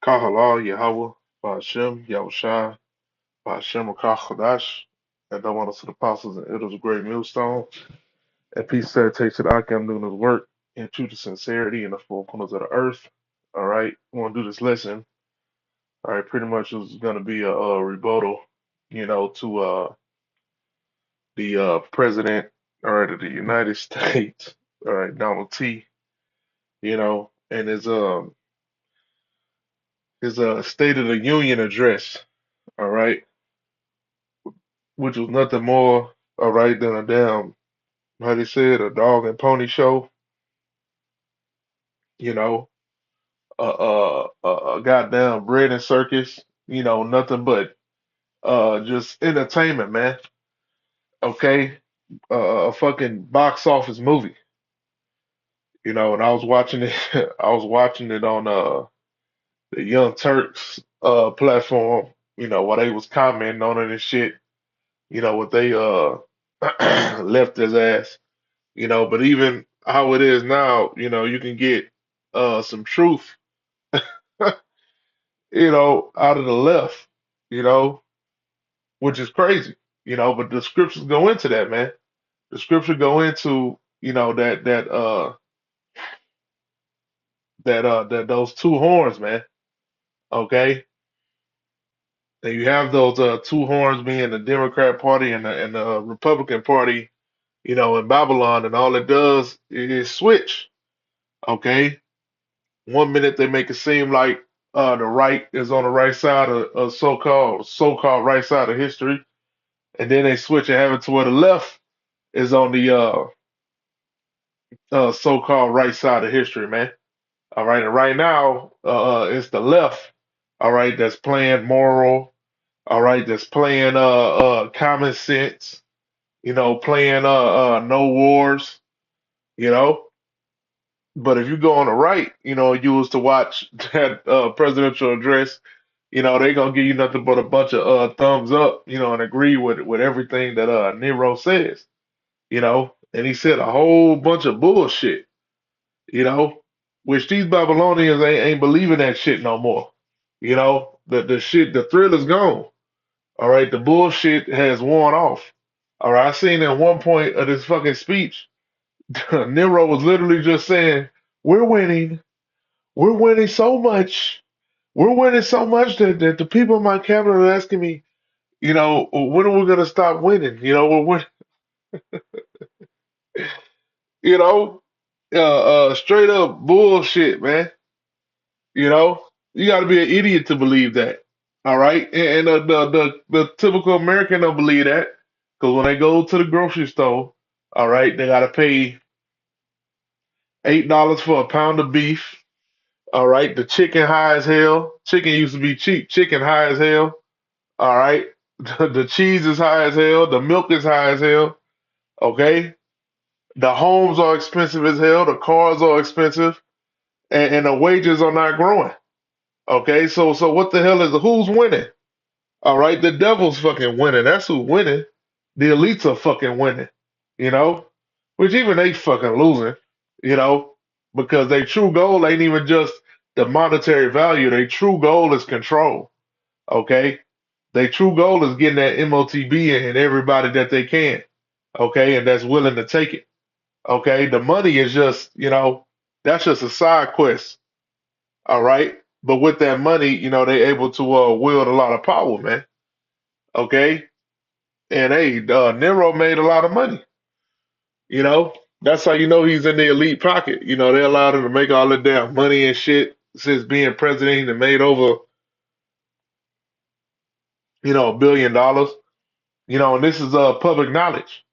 Kahala Yahweh, Ba'ashem, Yahushua, Ba'ashem Rakah and I want us to the apostles and elders of great millstone, and peace salutation to Akim doing his work in truth and sincerity in the four corners of the earth. All right, we're gonna do this lesson. All right, pretty much it's gonna be a rebuttal, to the president, all right, of the United States, all right, Donald T. And his State of the Union address, all right, which was nothing more, all right, than a damn, how they said, a dog and pony show, you know, a goddamn bread and circus, nothing but just entertainment, man. Okay, a fucking box office movie, and I was watching it, I was watching it on the Young Turks platform, while they was commenting on it and shit, what they left his ass. But even how it is now, you can get some truth, out of the left, you know, which is crazy, but the scriptures go into that, man. The scripture go into, that those two horns, man. Okay. And you have those two horns being the Democrat Party and the Republican Party, in Babylon, and all it does is switch. Okay. One minute they make it seem like the right is on the right side of so-called right side of history, and then they switch and have it to where the left is on the so-called right side of history, man. All right, and right now it's the left, all right, that's playing moral, all right, that's playing common sense, playing no wars, you know. But if you go on the right, you was to watch that presidential address, they gonna give you nothing but a bunch of thumbs up, and agree with everything that Nero says, and he said a whole bunch of bullshit, you know, which these Babylonians ain't believing that shit no more. The shit, the thrill is gone. All right, the bullshit has worn off. All right, I seen at one point of this fucking speech, Nero was literally just saying, "We're winning. We're winning so much. We're winning so much that the people in my cabinet are asking me, when are we gonna stop winning? You know, straight up bullshit, man. You got to be an idiot to believe that. All right, and the typical American don't believe that because when they go to the grocery store, all right, they got to pay $8 for a pound of beef. All right, the chicken high as hell. Chicken used to be cheap. Chicken high as hell. All right, the cheese is high as hell. The milk is high as hell. Okay, the homes are expensive as hell. The cars are expensive, and the wages are not growing. Okay, so what the hell is who's winning? All right, the devil's fucking winning. That's who's winning. The elites are fucking winning. You know, which even they fucking losing. You know, because their true goal ain't even just the monetary value. Their true goal is control. Okay, their true goal is getting that MOTB in everybody that they can. Okay, and that's willing to take it. Okay, the money is just that's just a side quest. All right. But with that money, they're able to wield a lot of power, man. Okay. And hey, Nero made a lot of money. You know, that's how you know he's in the elite pocket. They allowed him to make all the damn money and shit since being president. He done made over, $1 billion. And this is public knowledge.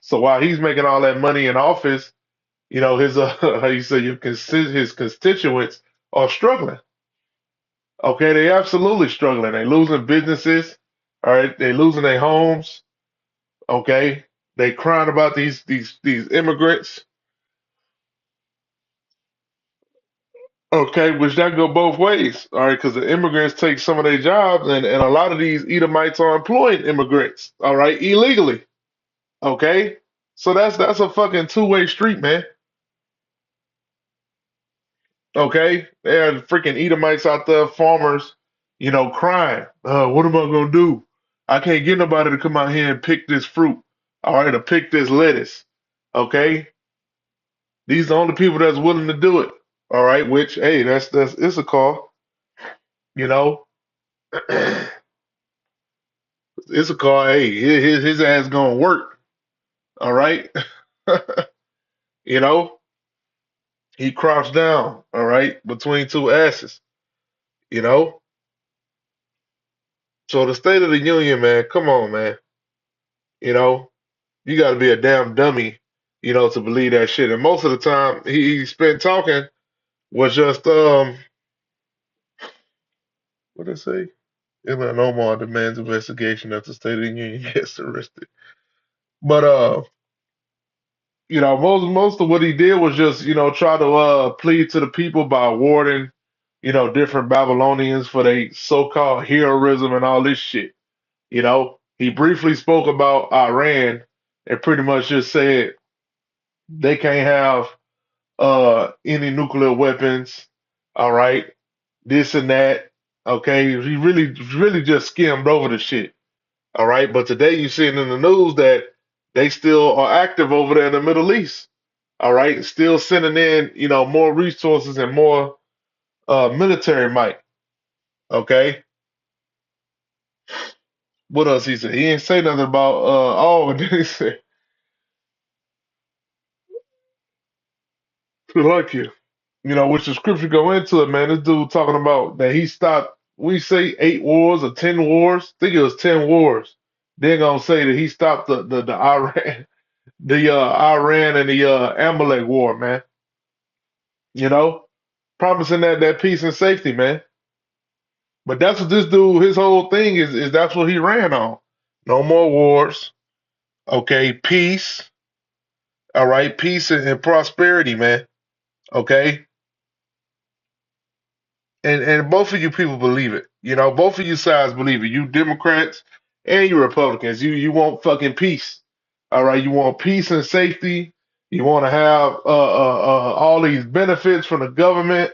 So while he's making all that money in office, his how you say his constituents are struggling. Okay, they absolutely struggling. They losing businesses. All right, they losing their homes. Okay, they crying about these immigrants. Okay, which that go both ways. All right, because the immigrants take some of their jobs, and a lot of these Edomites are employing immigrants. All right, illegally. Okay, so that's a fucking two-way street, man. Okay, they had freaking Edomites out there, farmers, crying. What am I gonna do? I can't get nobody to come out here and pick this fruit. All right, to pick this lettuce. Okay, these are the only people that's willing to do it. All right, which hey, that's it's a call. You know, it's a call. Hey, his ass gonna work. All right, you know, he crouched down. All right, between two asses. You know, so the State of the Union, man. Come on, man. You know. You got to be a damn dummy, to believe that shit. And most of the time he spent talking was just what did it say? Illinois Omar demands investigation of the State of the Union gets arrested. But most of what he did was just, try to plead to the people by awarding, different Babylonians for their so-called heroism and all this shit. He briefly spoke about Iran and pretty much just said they can't have any nuclear weapons, all right, this and that. Okay, he really just skimmed over the shit. All right, but today you seeing in the news that they still are active over there in the Middle East. All right, still sending in, more resources and more military might. Okay, what else he said? He didn't say nothing about oh, and then he said, like you. Which the scripture go into it, man. This dude talking about that he stopped, we say 8 wars or 10 wars. I think it was 10 wars. They're gonna say that he stopped the Iran the Iran and the Amalek war, man. You know, promising that peace and safety, man. But that's what this dude, his whole thing is that's what he ran on. No more wars. Okay, peace. All right, peace and prosperity, man. Okay, and both of you people believe it. Both of you sides believe it. You Democrats and you Republicans. You want fucking peace. All right, you want peace and safety. You want to have all these benefits from the government.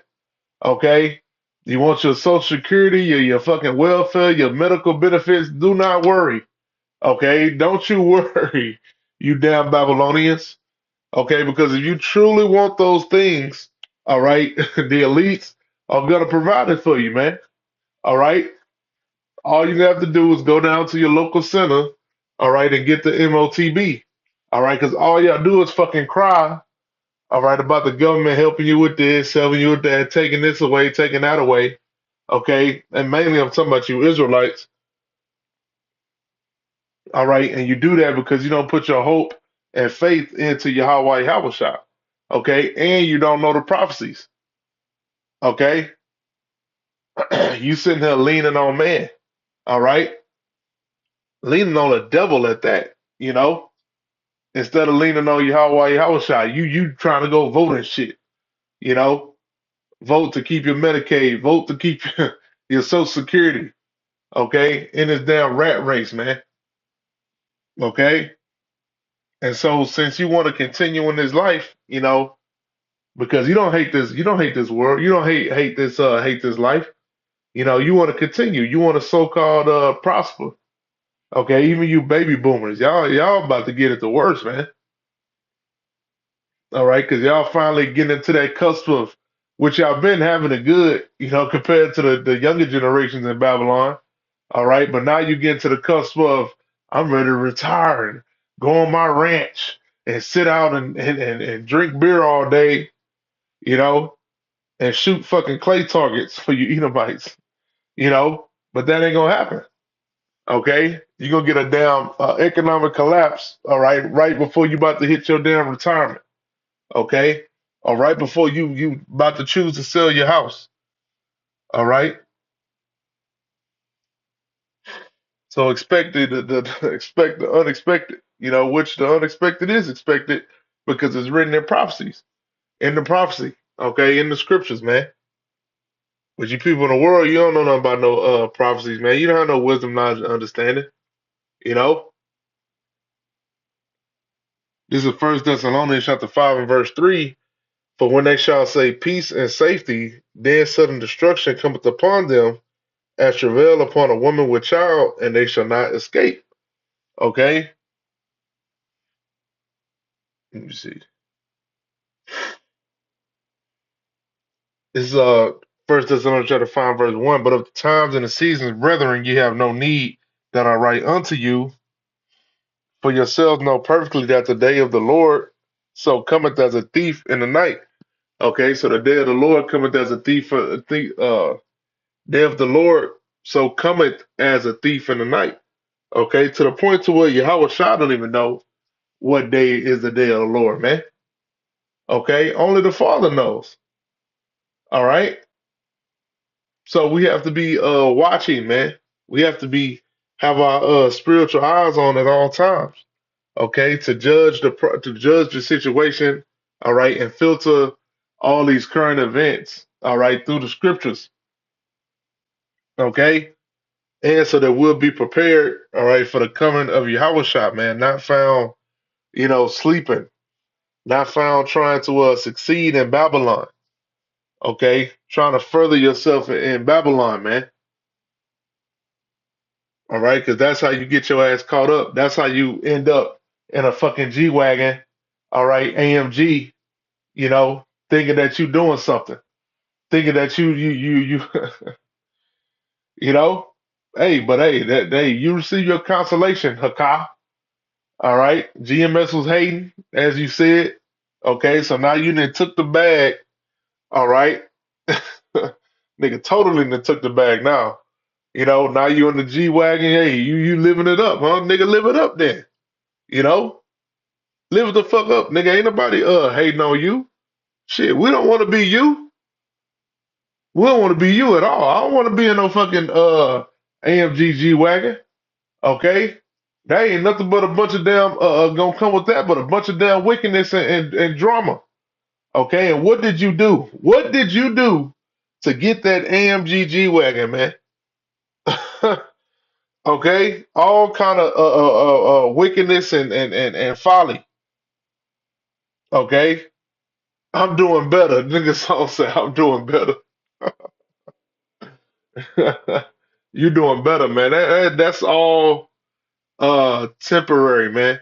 Okay, you want your Social Security, your fucking welfare, your medical benefits. Do not worry. Okay, don't you worry, you damn Babylonians. Okay, because if you truly want those things, all right, the elites are gonna provide it for you, man. All right. All you have to do is go down to your local center, all right, and get the MOTB. All right, because all y'all do is fucking cry, all right, about the government helping you with this, helping you with that, taking this away, taking that away. Okay. And mainly I'm talking about you Israelites, all right, and you do that because you don't put your hope and faith into Yahweh Yahushua. Okay, and you don't know the prophecies. Okay, you sitting here leaning on man. All right, leaning on the devil at that. Instead of leaning on Yahweh Yahushua, you trying to go vote and shit. You know, vote to keep your Medicaid, vote to keep your Social Security. Okay, in this damn rat race, man. Okay, and so since you want to continue in this life, because you don't hate this world, you don't hate this life. You want to continue. You want to so-called prosper. Okay, even you baby boomers, y'all about to get it the worst, man. All right, because y'all finally getting into that cusp of which y'all been having a good, compared to the younger generations in Babylon. All right, but now you get to the cusp of I'm ready to retire and go on my ranch and sit out and drink beer all day, you know, and shoot fucking clay targets for you Edomites, but that ain't gonna happen. Okay, you're gonna get a damn economic collapse. All right before you about to hit your damn retirement. Okay, or right before you about to choose to sell your house. All right, so expect expect the unexpected. Which the unexpected is expected because it's written in prophecies, in the prophecy. Okay, in the scriptures, man. But you people in the world, you don't know nothing about no prophecies, man. You don't have no wisdom, knowledge, and understanding. You know, this is First Thessalonians chapter 5 and verse 3. For when they shall say peace and safety, then sudden destruction cometh upon them as travail upon a woman with child, and they shall not escape. Okay? Let me see. This is First Thessalonians chapter 5, verse 1. But of the times and the seasons, brethren, ye have no need that I write unto you, for yourselves know perfectly that the day of the Lord so cometh as a thief in the night. Okay, so the day of the Lord cometh as a thief, day of the Lord so cometh as a thief in the night. Okay, to the point to where Yahweh Shah don't even know what day is the day of the Lord, man. Okay, only the Father knows. All right, so we have to be watching, man. We have to be have our spiritual eyes on at all times. Okay, to judge to judge the situation. All right, and filter all these current events. All right, through the scriptures. Okay, and so that we'll be prepared. All right, for the coming of Yahweh Shah, man. Not found, sleeping. Not found trying to succeed in Babylon. Okay, trying to further yourself in Babylon, man. All right, because that's how you get your ass caught up. That's how you end up in a fucking G wagon. All right, AMG. Thinking that you doing something, thinking that you you know. Hey, but hey, you receive your consolation, Hakah. All right, GMS was hating, as you said. Okay, so now you done took the bag. All right, nigga, totally done took the bag now. Now you in the G wagon. Hey, you living it up, huh? Nigga, live it up then. You know, live the fuck up, nigga. Ain't nobody hating on you. Shit, we don't want to be you. We don't want to be you at all. I don't want to be in no fucking AMG G wagon. Okay, that ain't nothing but a bunch of damn gonna come with that, but a bunch of damn wickedness and drama. Okay, and what did you do? What did you do to get that AMG G wagon, man? Okay, all kind of wickedness and folly. Okay, I'm doing better. Nigga song say I'm doing better. You doing better, man. That's all temporary, man.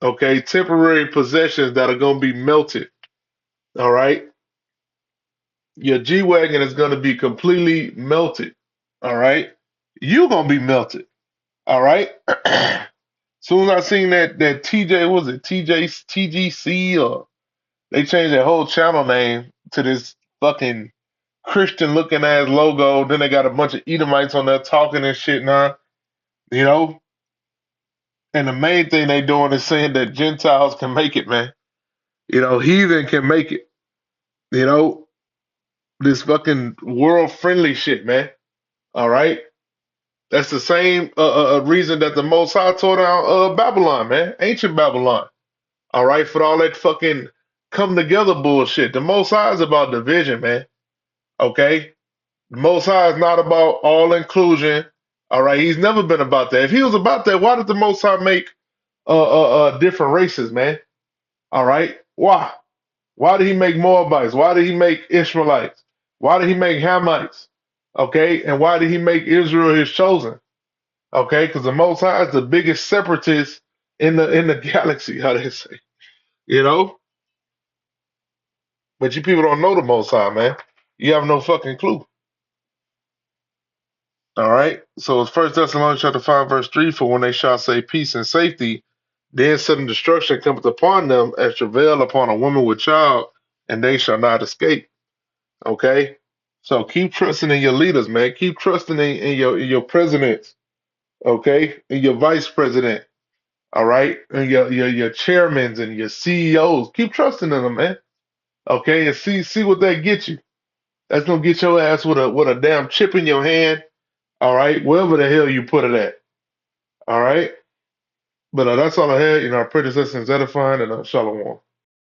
Okay, temporary possessions that are gonna be melted. All right, your G wagon is gonna be completely melted. All right, you gonna be melted. All right. Soon as I seen that TJ, was it TJ TGC, or they changed their whole channel name to this fucking Christian looking ass logo. Then they got a bunch of Edomites on there talking and shit now, you know. And the main thing they doing is saying that Gentiles can make it, man. Heathen can make it. You know, this fucking world friendly shit, man. All right. That's the same reason that the Most High tore down Babylon, man. Ancient Babylon. All right. For all that fucking come together bullshit. The Most High is about division, man. Okay. The Most High is not about all inclusion. All right. He's never been about that. If he was about that, why did the Most High make different races, man? All right. Why? Why did he make Moabites? Why did he make Ishmaelites? Why did he make Hamites? Okay, and why did he make Israel his chosen? Okay, because the Most High is the biggest separatist in the galaxy. How they say, you know. But you people don't know the Most High, man. You have no fucking clue. All right. So it's First Thessalonians chapter 5, verse 3. For when they shall say peace and safety, then sudden destruction cometh upon them as travail upon a woman with child, and they shall not escape. Okay. So keep trusting in your leaders, man. Keep trusting in your presidents, okay, and your vice president, all right, and your chairmans and your CEOs. Keep trusting in them, man. Okay, and see what that gets you. That's gonna get your ass with a damn chip in your hand, all right, wherever the hell you put it at, all right. But that's all I had. I pray this lesson is edifying, and shalom.